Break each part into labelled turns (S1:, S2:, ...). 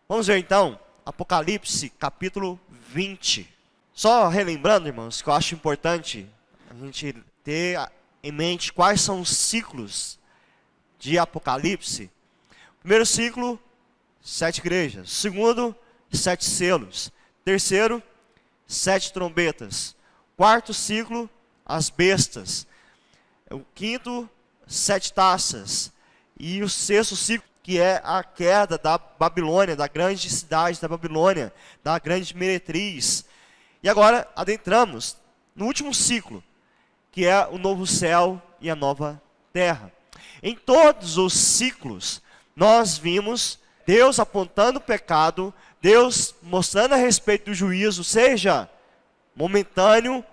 S1: Vamos ver então, Apocalipse capítulo 20. Só relembrando, irmãos, que eu acho importante a gente ter em mente quais são os ciclos de Apocalipse. Primeiro ciclo, 7 igrejas. Segundo, 7 selos. Terceiro, 7 trombetas. Quarto ciclo, as bestas. O quinto, 7 taças. E o sexto ciclo, que é a queda da Babilônia, da grande cidade da Babilônia, da grande meretriz. E agora adentramos no último ciclo, que é o novo céu e a nova terra. Em todos os ciclos, nós vimos Deus apontando o pecado, Deus mostrando a respeito do juízo, seja momentâneo,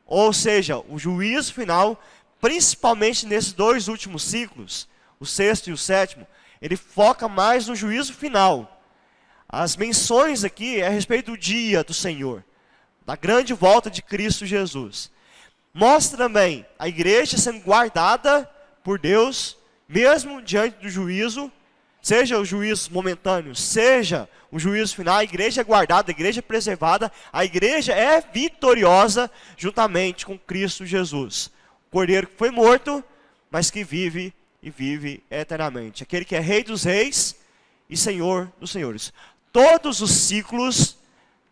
S1: ou seja, o juízo final, principalmente nesses dois últimos ciclos, o sexto e o sétimo, ele foca mais no juízo final. As menções aqui é a respeito do dia do Senhor, da grande volta de Cristo Jesus. Mostra também a igreja sendo guardada por Deus, mesmo diante do juízo, seja o juízo momentâneo, seja o juízo final, a igreja é guardada, a igreja é preservada, a igreja é vitoriosa juntamente com Cristo Jesus. O Cordeiro que foi morto, mas que vive e vive eternamente. Aquele que é Rei dos reis e Senhor dos senhores. Todos os ciclos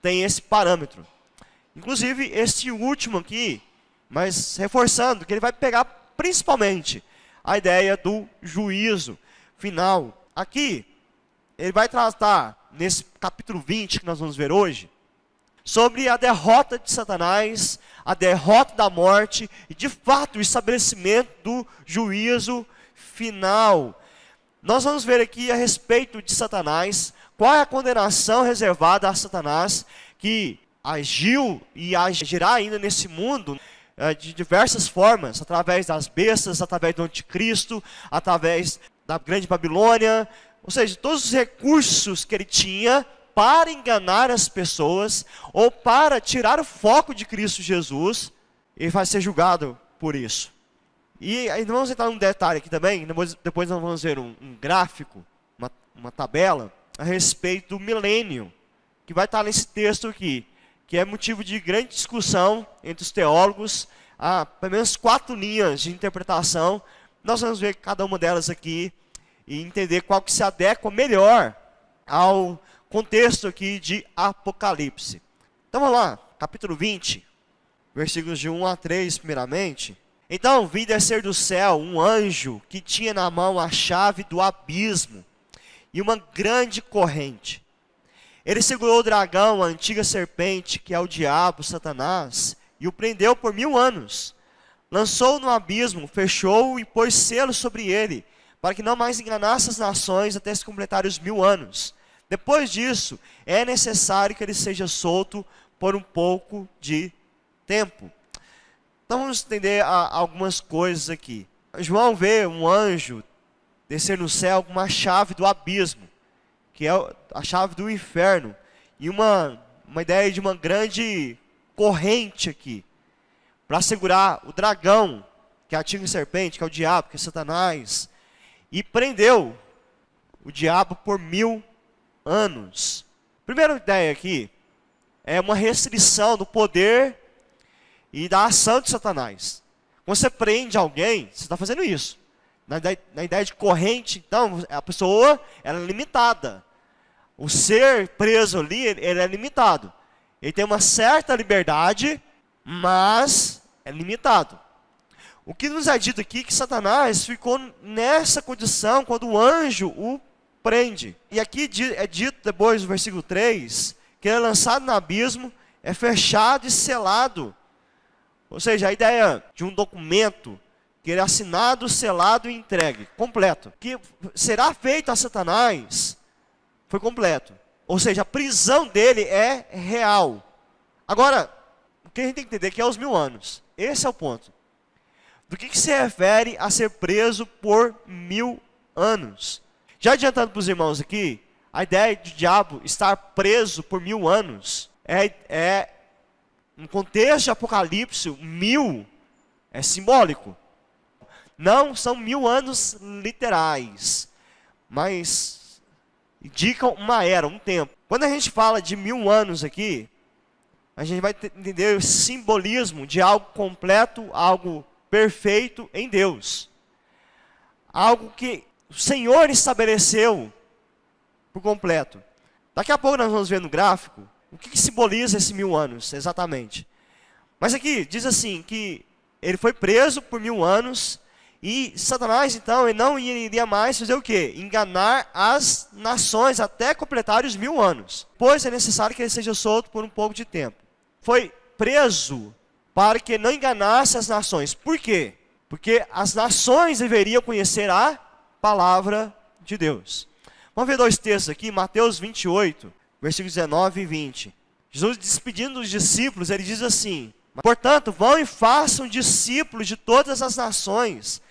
S1: têm esse parâmetro. Inclusive, este último aqui, mas reforçando, que ele vai pegar principalmente a ideia do juízo final. Aqui, ele vai tratar, nesse capítulo 20 que nós vamos ver hoje, sobre a derrota de Satanás, a derrota da morte e, de fato, o estabelecimento do juízo final. Nós vamos ver aqui a respeito de Satanás, qual é a condenação reservada a Satanás, que agiu e agirá ainda nesse mundo de diversas formas, através das bestas, através do anticristo, através da grande Babilônia, ou seja, todos os recursos que ele tinha para enganar as pessoas, ou para tirar o foco de Cristo Jesus, ele vai ser julgado por isso. E aí vamos entrar num detalhe aqui também, depois nós vamos ver um gráfico, uma tabela, a respeito do milênio, que vai estar nesse texto aqui, que é motivo de grande discussão entre os teólogos. Há pelo menos 4 linhas de interpretação. Nós vamos ver cada uma delas aqui e entender qual que se adequa melhor ao contexto aqui de Apocalipse. Então vamos lá, capítulo 20, versículos de 1 a 3 primeiramente. Então vi descer do céu um anjo que tinha na mão a chave do abismo e uma grande corrente. Ele segurou o dragão, a antiga serpente, que é o diabo, Satanás, e o prendeu por 1000 anos. Lançou-o no abismo, fechou-o e pôs selo sobre ele, para que não mais enganasse as nações até se completarem os 1000 anos. Depois disso, é necessário que ele seja solto por um pouco de tempo. Então vamos entender algumas coisas aqui. João vê um anjo descer no céu com uma chave do abismo, que é a chave do inferno, e uma ideia de uma grande corrente aqui, para segurar o dragão, que é a antiga serpente, que é o diabo, que é Satanás, e prendeu o diabo por 1000 anos. Primeira ideia aqui é uma restrição do poder e da ação de Satanás. Quando você prende alguém, você está fazendo isso. Na ideia de corrente, então, a pessoa ela é limitada. O ser preso ali, ele é limitado. Ele tem uma certa liberdade, mas é limitado. O que nos é dito aqui é que Satanás ficou nessa condição quando o anjo o prende. E aqui é dito depois, no versículo 3, que ele é lançado no abismo, é fechado e selado. Ou seja, a ideia de um documento que ele é assinado, selado e entregue, completo. Que será feito a Satanás, foi completo. Ou seja, a prisão dele é real. Agora, o que a gente tem que entender é que é os 1000 anos. Esse é o ponto. Do que se refere a ser preso por 1000 anos? Já adiantando para os irmãos aqui, a ideia de diabo estar preso por 1000 anos é no contexto de Apocalipse, 1000 é simbólico. Não são 1000 anos literais, mas indicam uma era, um tempo. Quando a gente fala de 1000 anos aqui, a gente vai entender o simbolismo de algo completo, algo perfeito em Deus. Algo que o Senhor estabeleceu por completo. Daqui a pouco nós vamos ver no gráfico o que simboliza esse 1000 anos, exatamente. Mas aqui diz assim, que ele foi preso por 1000 anos, e Satanás, então, ele não iria mais fazer o quê? Enganar as nações até completar os 1000 anos. Pois é necessário que ele seja solto por um pouco de tempo. Foi preso para que não enganasse as nações. Por quê? Porque as nações deveriam conhecer a palavra de Deus. Vamos ver 2 textos aqui, Mateus 28, versículos 19 e 20. Jesus, despedindo os discípulos, ele diz assim: portanto, vão e façam discípulos de todas as nações,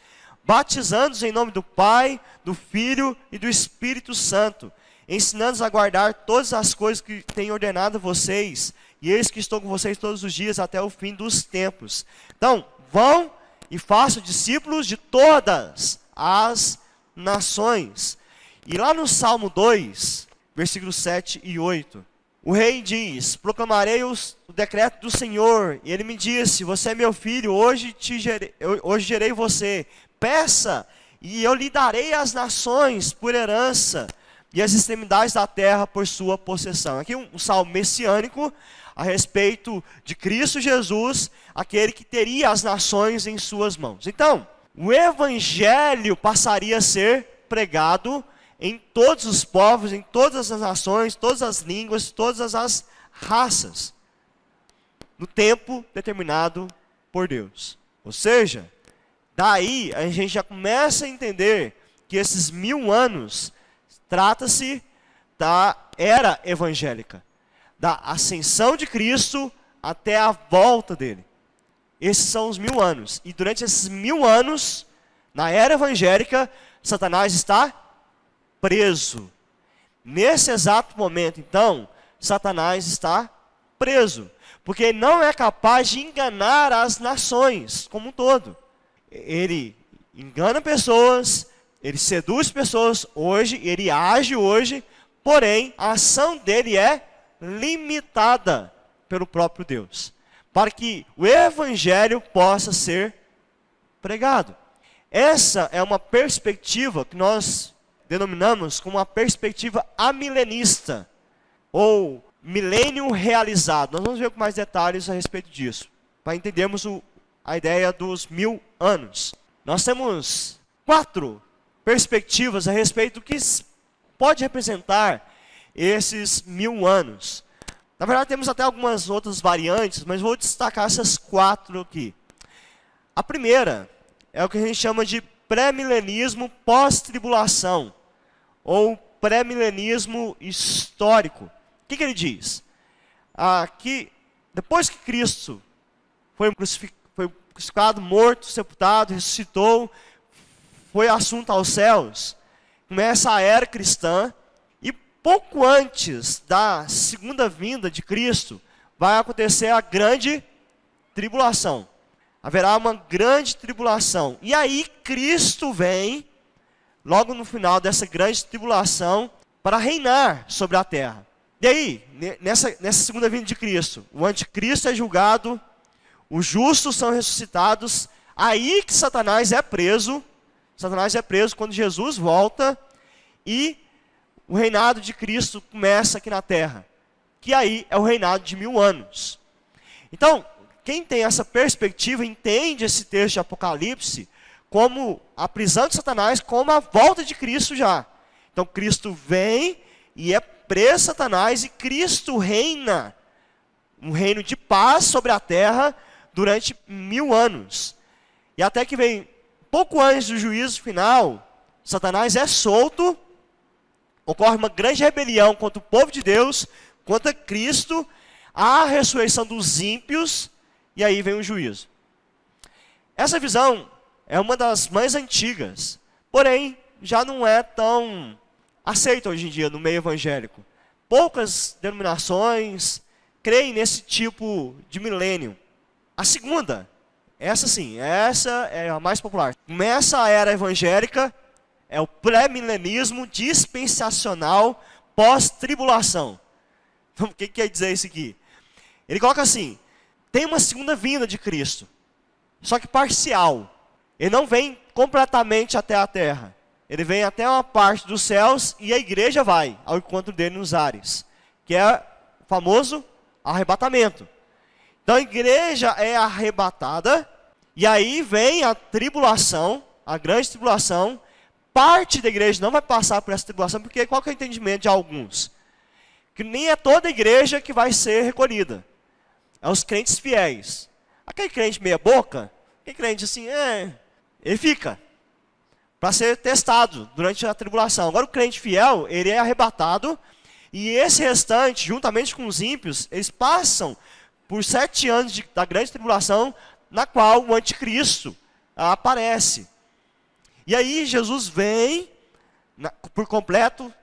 S1: batizando-os em nome do Pai, do Filho e do Espírito Santo, ensinando-os a guardar todas as coisas que tenho ordenado a vocês, e eis que estou com vocês todos os dias até o fim dos tempos. Então, vão e façam discípulos de todas as nações. E lá no Salmo 2, versículos 7 e 8, o rei diz: proclamarei o decreto do Senhor. E ele me disse: você é meu filho, hoje gerei você. Peça, e eu lhe darei as nações por herança, e as extremidades da terra por sua possessão. Aqui um salmo messiânico a respeito de Cristo Jesus, aquele que teria as nações em suas mãos. Então, o evangelho passaria a ser pregado em todos os povos, em todas as nações, todas as línguas, todas as raças, no tempo determinado por Deus. Ou seja, daí a gente já começa a entender que esses 1000 anos trata-se da era evangélica, da ascensão de Cristo até a volta dele. Esses são os 1000 anos. E durante esses 1000 anos, na era evangélica, Satanás está preso. Nesse exato momento, então, Satanás está preso, porque ele não é capaz de enganar as nações como um todo. Ele engana pessoas, ele seduz pessoas hoje, ele age hoje, porém, a ação dele é limitada pelo próprio Deus, para que o evangelho possa ser pregado. Essa é uma perspectiva que nós denominamos como uma perspectiva amilenista, ou milênio realizado. Nós vamos ver com mais detalhes a respeito disso, para entendermos a ideia dos 1000 anos. Nós temos 4 perspectivas a respeito do que pode representar esses 1000 anos. Na verdade, temos até algumas outras variantes, mas vou destacar essas 4 aqui. A primeira é o que a gente chama de pré-milenismo pós-tribulação, ou pré-milenismo histórico. O que ele diz? Que depois que Cristo foi crucificado, morto, sepultado, ressuscitou, foi assunto aos céus, começa a era cristã, e pouco antes da segunda vinda de Cristo, vai acontecer a grande tribulação. Haverá uma grande tribulação. E aí Cristo vem, logo no final dessa grande tribulação, para reinar sobre a terra. E aí, nessa segunda vinda de Cristo, o anticristo é julgado, os justos são ressuscitados, aí que Satanás é preso. Satanás é preso quando Jesus volta, e o reinado de Cristo começa aqui na terra, que aí é o reinado de 1000 anos. Então, quem tem essa perspectiva entende esse texto de Apocalipse como a prisão de Satanás, como a volta de Cristo já. Então Cristo vem e é preso Satanás, e Cristo reina, um reino de paz sobre a terra durante 1000 anos. E até que vem, pouco antes do juízo final, Satanás é solto, ocorre uma grande rebelião contra o povo de Deus, contra Cristo, a ressurreição dos ímpios, e aí vem o juízo. Essa visão é uma das mais antigas, porém já não é tão aceita hoje em dia no meio evangélico. Poucas denominações creem nesse tipo de milênio. A segunda, essa sim, essa é a mais popular. Começa a era evangélica, é o pré-milenismo dispensacional pós-tribulação. Então, o que quer dizer isso aqui? Ele coloca assim, tem uma segunda vinda de Cristo, só que parcial. Ele não vem completamente até a terra. Ele vem até uma parte dos céus e a igreja vai ao encontro dele nos ares, que é o famoso arrebatamento. Então a igreja é arrebatada e aí vem a tribulação, a grande tribulação. Parte da igreja não vai passar por essa tribulação, porque qual que é o entendimento de alguns? Que nem é toda a igreja que vai ser recolhida. É os crentes fiéis. Aquele crente meia boca, aquele crente assim, ele fica para ser testado durante a tribulação. Agora o crente fiel, ele é arrebatado, e esse restante, juntamente com os ímpios, eles passam por 7 anos da grande tribulação, na qual o anticristo aparece. E aí Jesus vem por completo,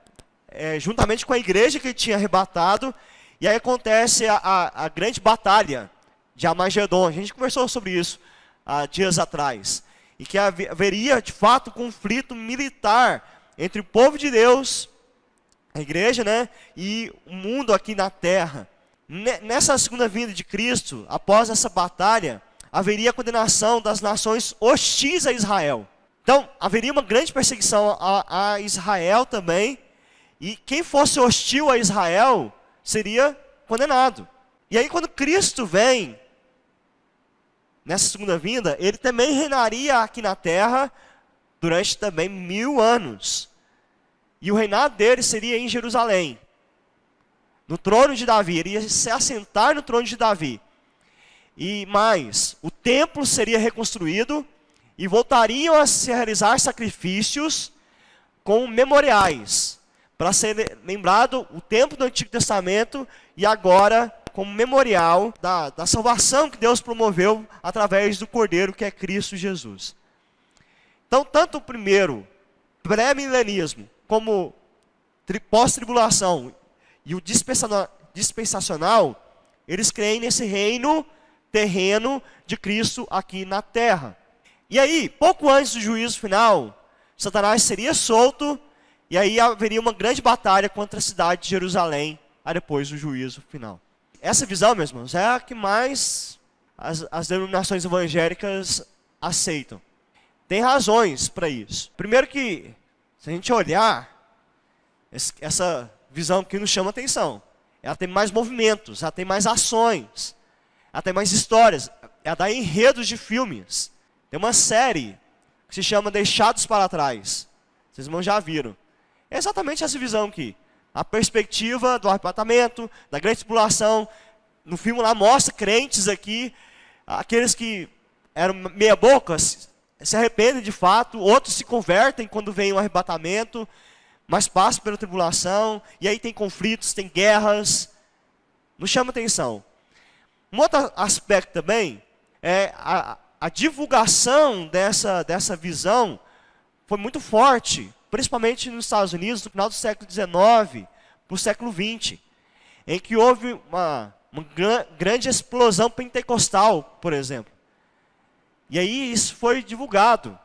S1: juntamente com a igreja que ele tinha arrebatado, e aí acontece a grande batalha de Armagedon. A gente conversou sobre isso há dias atrás. E que haveria, de fato, um conflito militar entre o povo de Deus, a igreja, e o mundo aqui na terra. Nessa segunda vinda de Cristo, após essa batalha, haveria a condenação das nações hostis a Israel. Então, haveria uma grande perseguição a Israel também, e quem fosse hostil a Israel seria condenado. E aí, quando Cristo vem, nessa segunda vinda, ele também reinaria aqui na terra durante também 1000 anos. E o reinado dele seria em Jerusalém, no trono de Davi. Ele ia se assentar no trono de Davi. E mais, o templo seria reconstruído e voltariam a se realizar sacrifícios com memoriais, para ser lembrado o tempo do Antigo Testamento e agora como memorial da salvação que Deus promoveu através do Cordeiro, que é Cristo Jesus. Então, tanto o primeiro pré-milenismo, como pós-tribulação e o dispensacional, eles creem nesse reino terreno de Cristo aqui na terra. E aí, pouco antes do juízo final, Satanás seria solto, e aí haveria uma grande batalha contra a cidade de Jerusalém, depois do juízo final. Essa visão, meus irmãos, é a que mais as denominações evangélicas aceitam. Tem razões para isso. Primeiro que, se a gente olhar, essa visão que nos chama atenção. Ela tem mais movimentos, ela tem mais ações, ela tem mais histórias, ela dá enredos de filmes. Tem uma série que se chama Deixados para Trás. Vocês irmãos já viram. É exatamente essa visão aqui. A perspectiva do arrebatamento, da grande tribulação. No filme lá mostra crentes aqui, aqueles que eram meia boca, se arrependem de fato, outros se convertem quando vem o arrebatamento, mas passam pela tribulação, e aí tem conflitos, tem guerras. Nos chama atenção. Um outro aspecto também é a divulgação dessa visão foi muito forte, principalmente nos Estados Unidos, no final do século XIX para o século XX, em que houve uma grande explosão pentecostal, por exemplo. E aí isso foi divulgado.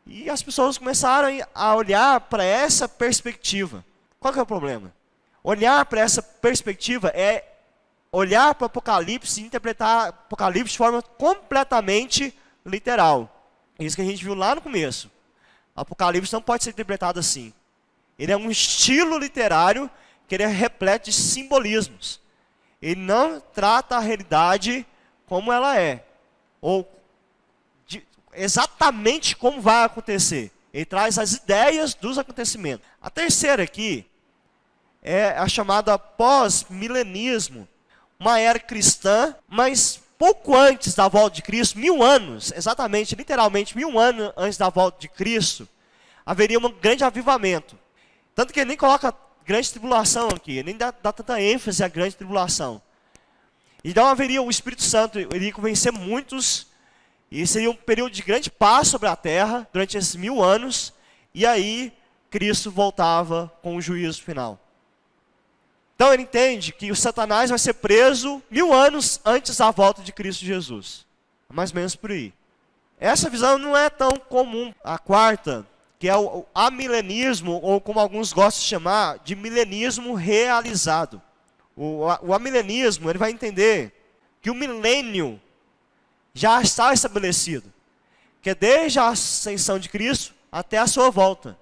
S1: E as pessoas começaram a olhar para essa perspectiva. Qual que é o problema? Olhar para essa perspectiva é olhar para o Apocalipse e interpretar o Apocalipse de forma completamente literal. É isso que a gente viu lá no começo. O Apocalipse não pode ser interpretado assim. Ele é um estilo literário que ele é repleto de simbolismos. Ele não trata a realidade como ela é, ou exatamente como vai acontecer. Ele traz as ideias dos acontecimentos. A terceira aqui é a chamada pós-milenismo, uma era cristã, mas pouco antes da volta de Cristo, 1000 anos, exatamente, literalmente 1000 anos antes da volta de Cristo, haveria um grande avivamento. Tanto que ele nem coloca grande tribulação aqui, ele nem dá tanta ênfase à grande tribulação. Então haveria o Espírito Santo, ele iria convencer muitos, e seria um período de grande paz sobre a terra, durante esses 1000 anos, e aí Cristo voltava com o juízo final. Então ele entende que o Satanás vai ser preso 1000 anos antes da volta de Cristo Jesus. Mais ou menos por aí. Essa visão não é tão comum. A quarta, que é o amilenismo, ou como alguns gostam de chamar, de milenismo realizado. O amilenismo, ele vai entender que o milênio já está estabelecido, que é desde a ascensão de Cristo até a sua volta.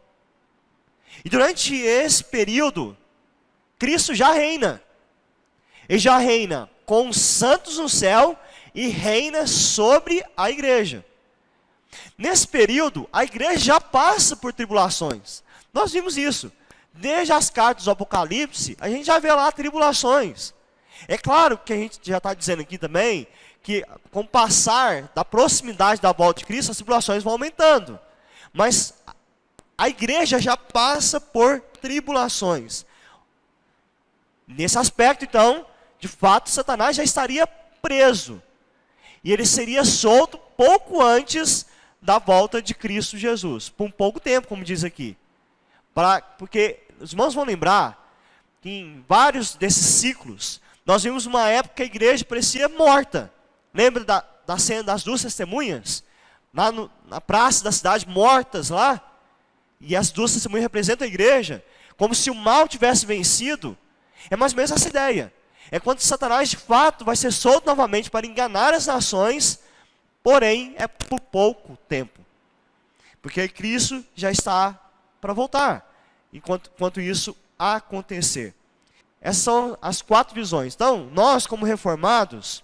S1: E durante esse período, Cristo já reina. Ele já reina com os santos no céu e reina sobre a igreja. Nesse período, a igreja já passa por tribulações. Nós vimos isso. Desde as cartas do Apocalipse, a gente já vê lá tribulações. É claro que a gente já está dizendo aqui também, que com o passar da proximidade da volta de Cristo, as tribulações vão aumentando. Mas a igreja já passa por tribulações. Nesse aspecto, então, de fato, Satanás já estaria preso. E ele seria solto pouco antes da volta de Cristo Jesus. Por um pouco tempo, como diz aqui. Porque os irmãos vão lembrar que em vários desses ciclos, nós vimos uma época que a igreja parecia morta. Lembra da cena das duas testemunhas? Lá na praça da cidade, mortas lá. E as duas testemunhas representam a igreja. Como se o mal tivesse vencido. É mais ou menos essa ideia. É quando Satanás de fato vai ser solto novamente para enganar as nações. Porém, é por pouco tempo. Porque Cristo já está para voltar. Enquanto isso acontecer. Essas são as 4 visões. Então, nós como reformados,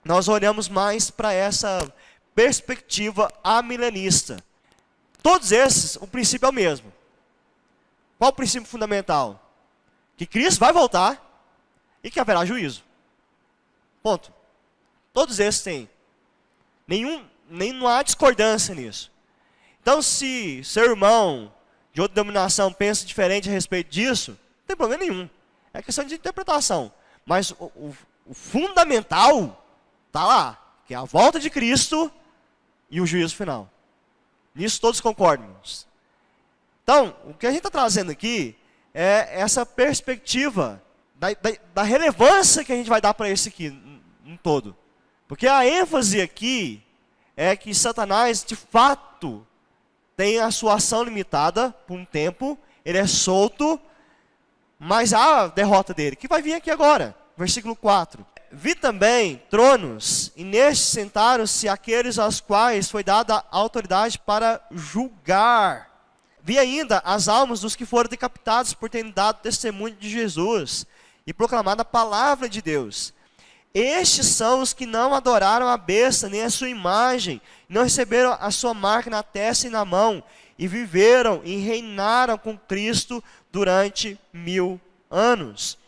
S1: nós olhamos mais para essa perspectiva amilenista. Todos esses, o princípio é o mesmo. Qual o princípio fundamental? Que Cristo vai voltar e que haverá juízo. Ponto. Todos esses têm. Não há discordância nisso. Então, se seu irmão de outra denominação pensa diferente a respeito disso, não tem problema nenhum. É questão de interpretação. Mas o fundamental está lá, que é a volta de Cristo e o juízo final. Nisso todos concordamos. Então, o que a gente está trazendo aqui é essa perspectiva da relevância que a gente vai dar para esse aqui, um todo. Porque a ênfase aqui é que Satanás, de fato, tem a sua ação limitada por um tempo, ele é solto, mas há a derrota dele, que vai vir aqui agora, versículo 4. Vi também tronos, e nestes sentaram-se aqueles aos quais foi dada a autoridade para julgar. Vi ainda as almas dos que foram decapitados por terem dado testemunho de Jesus e proclamado a palavra de Deus. Estes são os que não adoraram a besta, nem a sua imagem, não receberam a sua marca na testa e na mão, e viveram e reinaram com Cristo durante 1000 anos.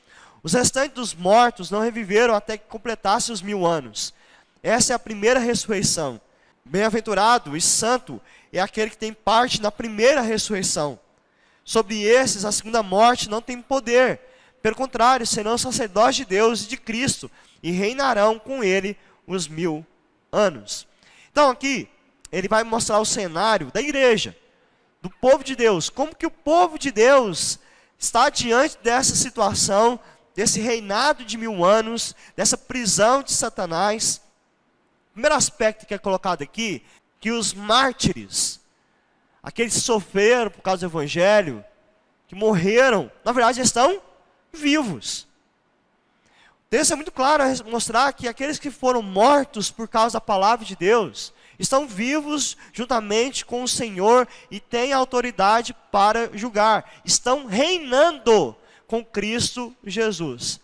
S1: Os restantes dos mortos não reviveram até que completassem os 1000 anos. Essa é a primeira ressurreição. Bem-aventurado e santo é aquele que tem parte na primeira ressurreição. Sobre esses, a segunda morte não tem poder. Pelo contrário, serão sacerdotes de Deus e de Cristo, e reinarão com ele os 1000 anos. Então aqui, ele vai mostrar o cenário da igreja, do povo de Deus. Como que o povo de Deus está diante dessa situação, desse reinado de 1000 anos, dessa prisão de Satanás. O primeiro aspecto que é colocado aqui, que os mártires, aqueles que sofreram por causa do evangelho, que morreram, na verdade estão vivos. O texto é muito claro a mostrar que aqueles que foram mortos por causa da palavra de Deus, estão vivos juntamente com o Senhor e têm autoridade para julgar. Estão reinando com Cristo Jesus.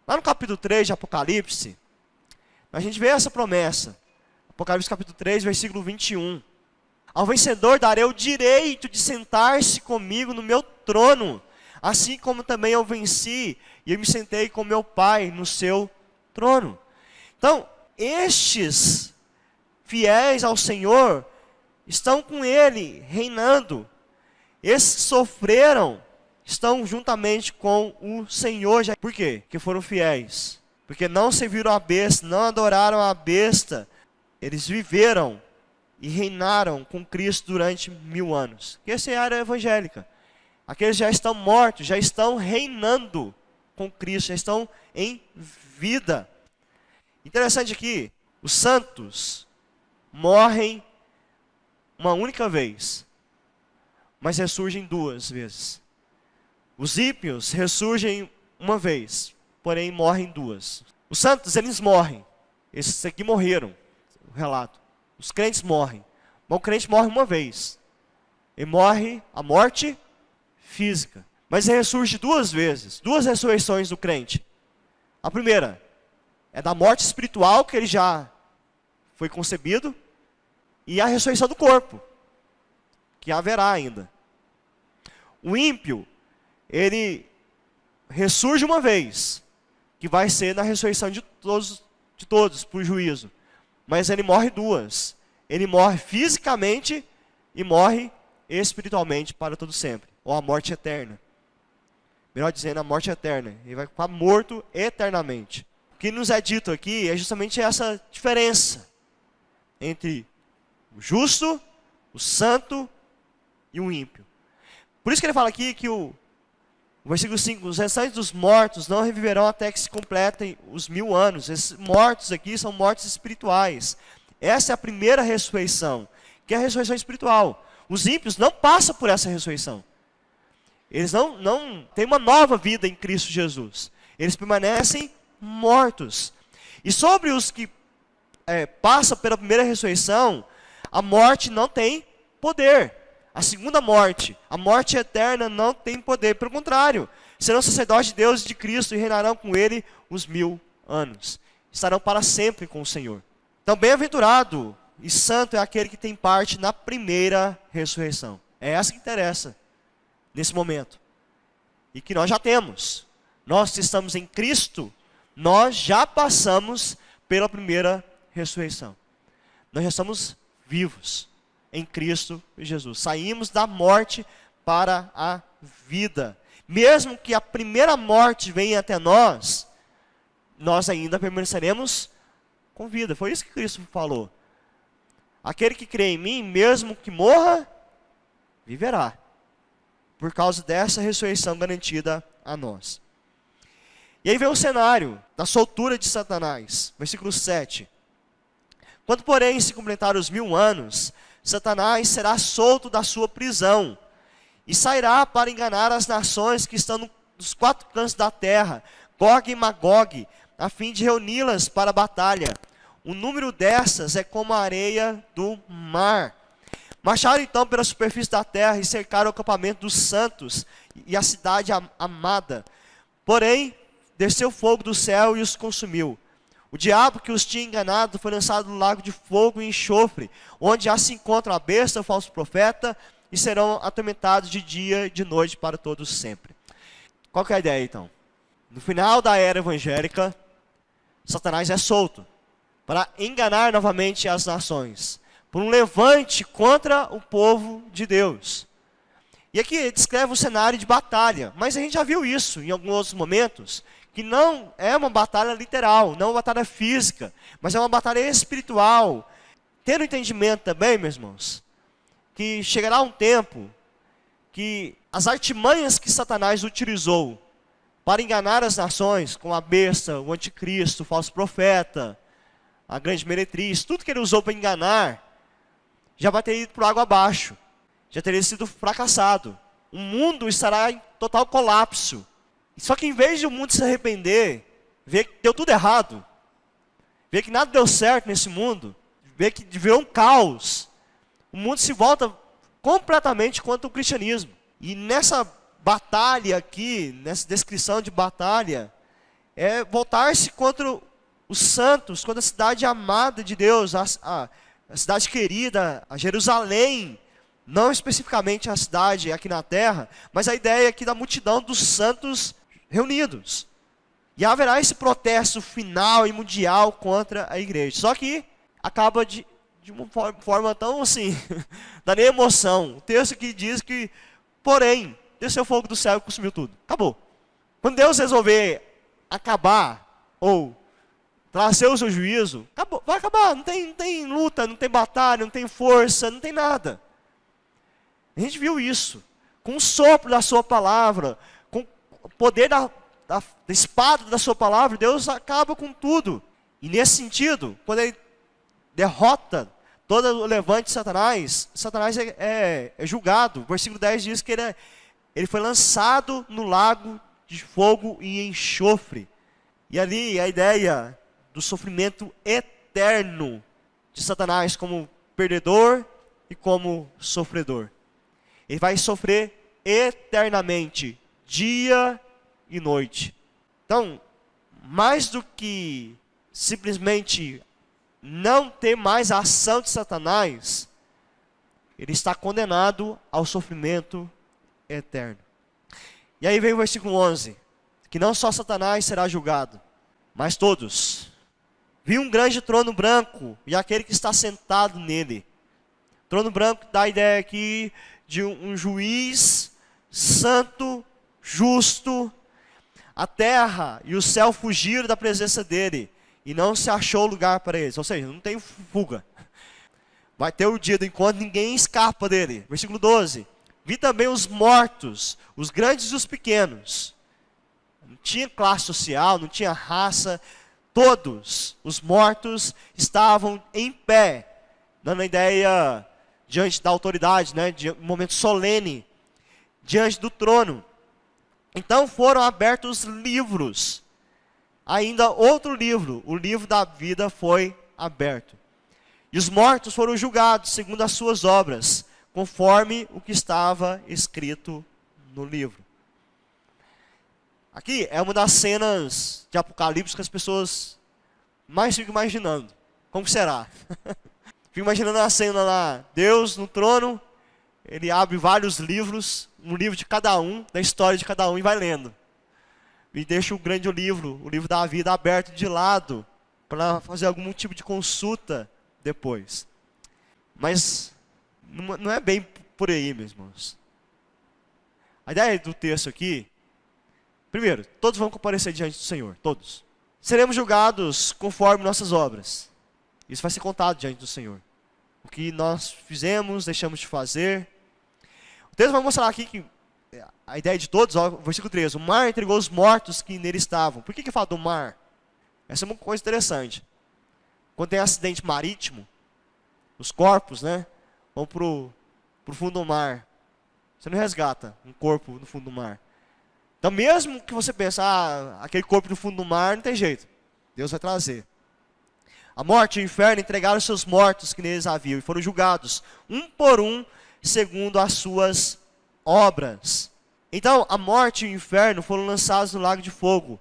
S1: Lá no capítulo 3 de Apocalipse, a gente vê essa promessa. Apocalipse capítulo 3, versículo 21. Ao vencedor darei o direito de sentar-se comigo no meu trono, assim como também eu venci e eu me sentei com meu Pai no seu trono. Então, estes fiéis ao Senhor estão com Ele, reinando. Esses que sofreram estão juntamente com o Senhor. Por quê? Porque foram fiéis. Porque não serviram a besta, não adoraram a besta. Eles viveram e reinaram com Cristo durante 1000 anos. Essa é a área evangélica. Aqueles já estão mortos, já estão reinando com Cristo, já estão em vida. Interessante aqui, os santos morrem uma única vez. mas ressurgem 2 vezes. Os ímpios ressurgem uma vez, porém morrem 2. Os santos, eles morrem. Esses aqui morreram, o relato. Os crentes morrem. Mas o crente morre uma vez. Ele morre a morte física. Mas ele ressurge 2 vezes. 2 ressurreições do crente. A primeira é da morte espiritual, que ele já foi concebido. E a ressurreição do corpo, que haverá ainda. O ímpio, ele ressurge uma vez, que vai ser na ressurreição de todos por juízo. Mas ele morre 2. Ele morre fisicamente e morre espiritualmente para todo sempre. Ou a morte eterna. Melhor dizendo, a morte eterna. Ele vai ficar morto eternamente. O que nos é dito aqui é justamente essa diferença entre o justo, o santo e o ímpio. Por isso que ele fala aqui que o versículo 5, os restantes dos mortos não reviverão até que se completem os 1000 anos. Esses mortos aqui são mortes espirituais. Essa é a primeira ressurreição, que é a ressurreição espiritual. Os ímpios não passam por essa ressurreição. Eles não têm uma nova vida em Cristo Jesus. Eles permanecem mortos. E sobre os que passam pela primeira ressurreição, a morte não tem poder. A segunda morte, a morte eterna, não tem poder. Pelo contrário, serão sacerdotes de Deus e de Cristo e reinarão com Ele os 1000 anos. Estarão para sempre com o Senhor. Então, bem-aventurado e santo é aquele que tem parte na primeira ressurreição. É essa que interessa nesse momento. E que nós já temos. Nós que estamos em Cristo, nós já passamos pela primeira ressurreição. Nós já estamos vivos em Cristo Jesus. Saímos da morte para a vida. Mesmo que a primeira morte venha até nós, nós ainda permaneceremos com vida. Foi isso que Cristo falou. Aquele que crê em mim, mesmo que morra, viverá. Por causa dessa ressurreição garantida a nós. E aí vem o cenário da soltura de Satanás. Versículo 7. Quando, porém, se completar os 1000 anos, Satanás será solto da sua prisão e sairá para enganar as nações que estão nos 4 cantos da terra, Gog e Magog, a fim de reuni-las para a batalha. O número dessas é como a areia do mar. Marcharam então pela superfície da terra e cercaram o acampamento dos santos e a cidade amada. Porém, desceu fogo do céu e os consumiu. O diabo que os tinha enganado foi lançado no lago de fogo e enxofre, onde já se encontra a besta, o falso profeta, e serão atormentados de dia e de noite para todos sempre. Qual que é a ideia então? No final da era evangélica, Satanás é solto para enganar novamente as nações, por um levante contra o povo de Deus. E aqui ele descreve um cenário de batalha, mas a gente já viu isso em alguns outros momentos, que não é uma batalha literal, não é uma batalha física, mas é uma batalha espiritual. Tendo entendimento também, meus irmãos, que chegará um tempo que as artimanhas que Satanás utilizou para enganar as nações, com a besta, o anticristo, o falso profeta, a grande meretriz, tudo que ele usou para enganar, já vai ter ido por água abaixo, já teria sido fracassado. O mundo estará em total colapso. Só que em vez de o mundo se arrepender, ver que deu tudo errado, ver que nada deu certo nesse mundo, ver que virou um caos, o mundo se volta completamente contra o cristianismo. E nessa batalha aqui, nessa descrição de batalha, é voltar-se contra os santos, contra a cidade amada de Deus, a cidade querida, a Jerusalém, não especificamente a cidade aqui na terra, mas a ideia aqui da multidão dos santos reunidos. E haverá esse protesto final e mundial contra a igreja. Só que acaba de uma forma tão assim, dá nem emoção. O texto que diz que, porém, desceu fogo do céu e consumiu tudo. Acabou. Quando Deus resolver acabar, ou trazer o seu juízo, acabou, vai acabar. Não tem luta, não tem batalha, não tem força, não tem nada. A gente viu isso. Com o sopro da sua palavra, com o poder da espada da sua palavra, Deus acaba com tudo. E nesse sentido, quando ele derrota todo o levante de Satanás, Satanás é julgado. O versículo 10 diz que ele foi lançado no lago de fogo e enxofre. E ali a ideia do sofrimento eterno de Satanás como perdedor e como sofredor. Ele vai sofrer eternamente, dia e noite. Então, mais do que simplesmente não ter mais a ação de Satanás, ele está condenado ao sofrimento eterno. E aí vem o versículo 11, que não só Satanás será julgado, mas todos. Vi um grande trono branco e aquele que está sentado nele. Trono branco dá a ideia aqui de um juiz santo, justo. A terra e o céu fugiram da presença dele e não se achou lugar para eles. Ou seja, não tem fuga. Vai ter o dia do encontro, ninguém escapa dele. Versículo 12. Vi também os mortos, os grandes e os pequenos. Não tinha classe social, não tinha raça. Todos os mortos estavam em pé, dando a ideia diante da autoridade, né, de um momento solene, diante do trono. Então foram abertos livros. Ainda outro livro, o livro da vida foi aberto. E os mortos foram julgados segundo as suas obras, conforme o que estava escrito no livro. Aqui é uma das cenas de Apocalipse que as pessoas mais ficam imaginando. Como será? Fico imaginando a cena lá, Deus no trono, ele abre vários livros, um livro de cada um, da história de cada um, e vai lendo. E deixa o grande livro, o livro da vida, aberto de lado, para fazer algum tipo de consulta depois. Mas não é bem por aí, meus irmãos. A ideia do texto aqui, primeiro, todos vão comparecer diante do Senhor, todos. Seremos julgados conforme nossas obras. Isso vai ser contado diante do Senhor. O que nós fizemos, deixamos de fazer. O texto vai mostrar aqui que a ideia de todos, ó, versículo 13. O mar entregou os mortos que nele estavam. Por que fala do mar? Essa é uma coisa interessante. Quando tem acidente marítimo, os corpos, né, vão para o fundo do mar. Você não resgata um corpo no fundo do mar. Então mesmo que você pense, aquele corpo no fundo do mar, não tem jeito. Deus vai trazer. A morte e o inferno entregaram seus mortos que neles haviam e foram julgados, um por um, segundo as suas obras. Então, a morte e o inferno foram lançados no lago de fogo.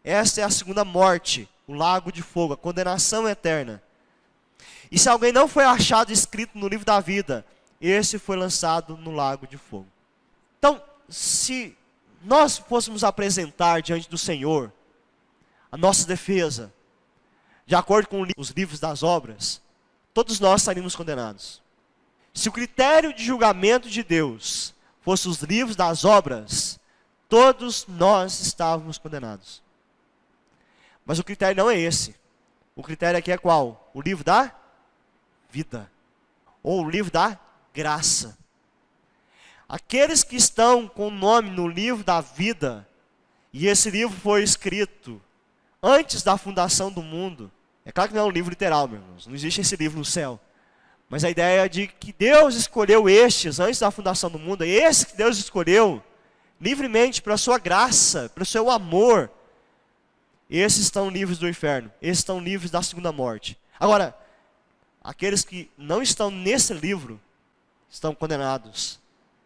S1: Esta é a segunda morte, o lago de fogo, a condenação eterna. E se alguém não foi achado escrito no livro da vida, esse foi lançado no lago de fogo. Então, se nós fôssemos apresentar diante do Senhor a nossa defesa, de acordo com os livros das obras, todos nós estaríamos condenados. Se o critério de julgamento de Deus fosse os livros das obras, todos nós estávamos condenados. Mas o critério não é esse. O critério aqui é qual? O livro da vida. Ou o livro da graça. Aqueles que estão com o nome no livro da vida, e esse livro foi escrito antes da fundação do mundo. É claro que não é um livro literal, meus irmãos. Não existe esse livro no céu. Mas a ideia é de que Deus escolheu estes antes da fundação do mundo. É esse que Deus escolheu livremente pela sua graça, pelo seu amor. Esses estão livres do inferno. Esses estão livres da segunda morte. Agora, aqueles que não estão nesse livro estão condenados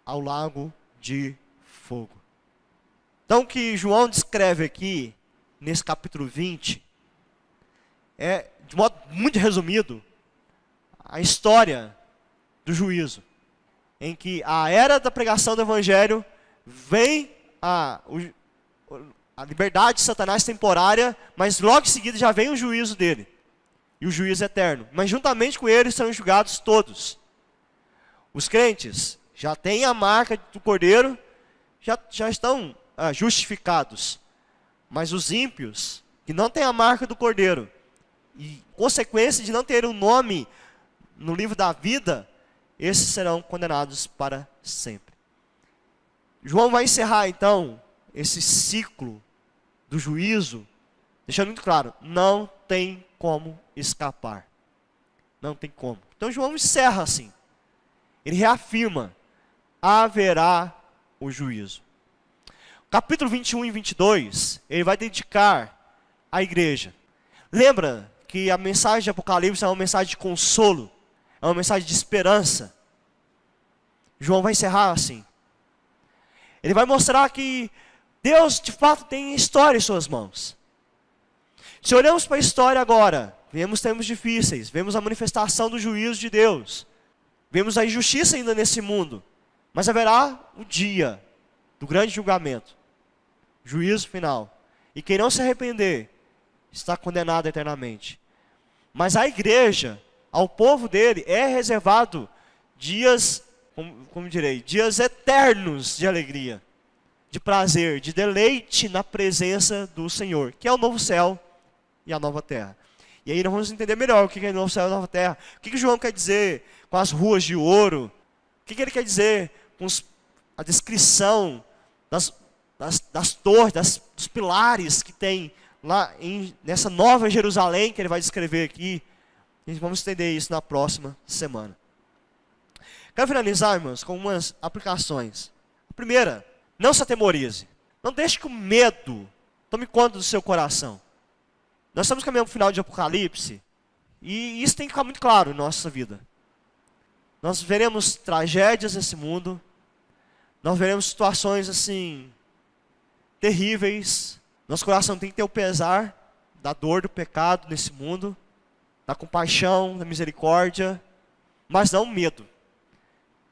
S1: ao lago de fogo. Então o que João descreve aqui, nesse capítulo 20, é, de modo muito resumido, a história do juízo, em que a era da pregação do evangelho vem a liberdade de Satanás temporária, mas logo em seguida já vem o juízo dele, e o juízo eterno. Mas juntamente com ele serão julgados todos. Os crentes já têm a marca do Cordeiro, já estão justificados. Mas os ímpios, que não têm a marca do Cordeiro, e consequência de não ter um nome no livro da vida, esses serão condenados para sempre. João vai encerrar então esse ciclo do juízo, deixando muito claro, não tem como escapar. Não tem como. Então João encerra assim. Ele reafirma: haverá o juízo. Capítulo 21 e 22, ele vai dedicar à igreja. Lembra que a mensagem de Apocalipse é uma mensagem de consolo, é uma mensagem de esperança. João vai encerrar assim. Ele vai mostrar que Deus de fato tem história em suas mãos. Se olhamos para a história agora, vemos tempos difíceis, vemos a manifestação do juízo de Deus, vemos a injustiça ainda nesse mundo, mas haverá o dia do grande julgamento, juízo final. E quem não se arrepender está condenado eternamente. Mas à igreja, ao povo dele, é reservado dias, como direi, dias eternos de alegria, de prazer, de deleite na presença do Senhor, que é o novo céu e a nova terra. E aí nós vamos entender melhor o que é o novo céu e a nova terra. O que João quer dizer com as ruas de ouro? O que ele quer dizer com a descrição das torres, dos pilares que tem lá nessa nova Jerusalém que ele vai descrever aqui? E vamos entender isso na próxima semana. Quero finalizar, irmãos, com algumas aplicações. A primeira: não se atemorize. Não deixe que o medo tome conta do seu coração. Nós estamos caminhando para o final de Apocalipse, e isso tem que ficar muito claro em nossa vida. Nós veremos tragédias nesse mundo, nós veremos situações assim, terríveis. Nosso coração tem que ter o pesar da dor do pecado nesse mundo, da compaixão, da misericórdia, mas não o medo.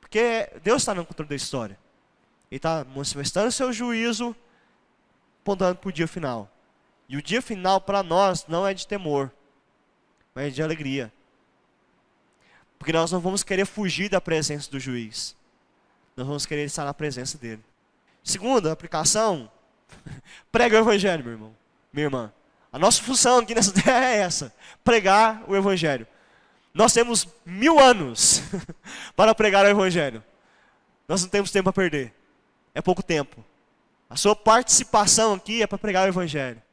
S1: Porque Deus está no controle da história. Ele está manifestando o seu juízo, apontando para o dia final. E o dia final para nós não é de temor, mas é de alegria. Porque nós não vamos querer fugir da presença do juiz. Nós vamos querer estar na presença dele. Segunda aplicação: prega o evangelho, meu irmão, minha irmã. A nossa função aqui nessa terra é essa: pregar o evangelho. Nós temos 1000 anos para pregar o evangelho. Nós não temos tempo a perder. É pouco tempo. A sua participação aqui é para pregar o evangelho.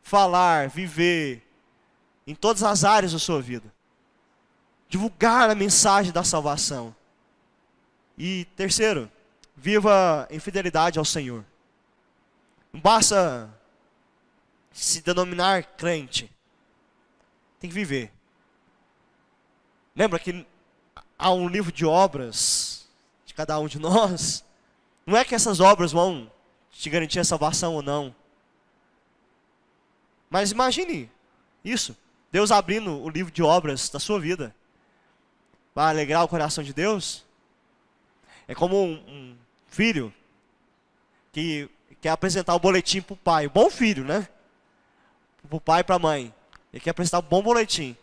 S1: Falar, viver, em todas as áreas da sua vida. Divulgar a mensagem da salvação. E terceiro, viva em fidelidade ao Senhor. Não basta se denominar crente. Tem que viver. Lembra que há um livro de obras de cada um de nós? Não é que essas obras vão te garantir a salvação ou não. Mas imagine isso. Deus abrindo o livro de obras da sua vida. Vai alegrar o coração de Deus? É como um filho que quer apresentar o boletim para o pai. Um bom filho, né? Para o pai e para a mãe. Ele quer apresentar um bom boletim.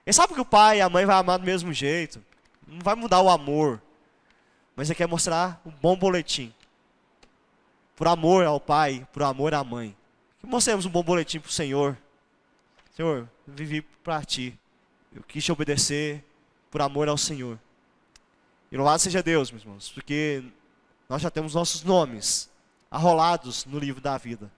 S1: Ele sabe que o pai e a mãe vão amar do mesmo jeito. Não vai mudar o amor. Mas ele quer mostrar um bom boletim. Por amor ao pai, por amor à mãe. Que mostremos um bom boletim para o Senhor. Senhor, eu vivi para ti. Eu quis te obedecer por amor ao Senhor. E louvado seja Deus, meus irmãos, porque nós já temos nossos nomes arrolados no livro da vida.